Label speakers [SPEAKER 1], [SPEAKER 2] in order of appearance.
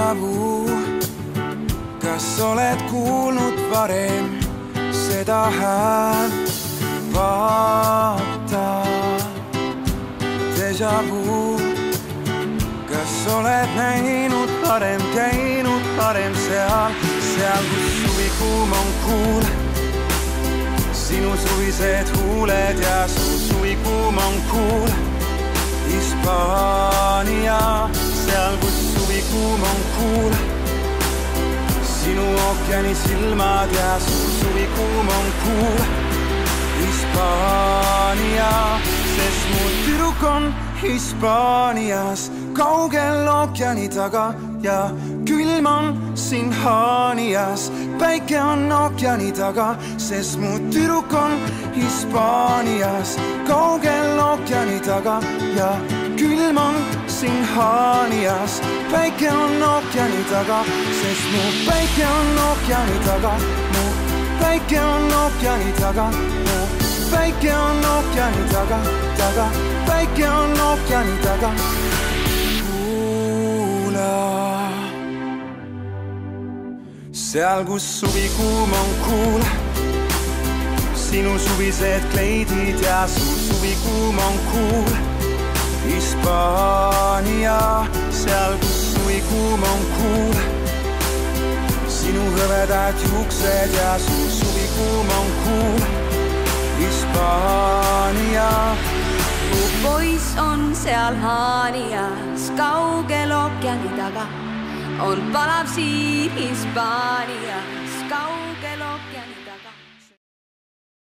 [SPEAKER 1] Déjà vu, kas oled kuulnud varem seda häält? Vaata, déjà vu, kas oled näinud varem, käinud varem seal, kus suvikuum on kuul, sinu suvised huuled ja su suvikuum on kuul. Hispaania, seal kus suvikuum on kuul, sinu ookeani silmad ja su suvikuum on kuul. Hispaania, sest mu tüdruk on Hispaanias, kaugel ookeani taga ja külm on siin Haanias. Päike on ookeani taga, sest mu tüdruk on Hispaanias, kaugel ookeani taga ja külm on siin Haanias. Päike on ookeani taga, sest mu päike on ookeani taga, mu päike on ookeani taga, mu päike on ookeani taga, päike on ookeani taga. Kuula, seal kus suvikuum on kuul, sinu suvised kleidid ja su suvikuum on kuul. Hispaania, seal kus suvikuum on kuul, sinu hõvedad juuksed ja su suvikuum on kuul. Hispaania,
[SPEAKER 2] mu poiss on seal Haanias, kaugel ookeani taga, on palav siin Hispaanias.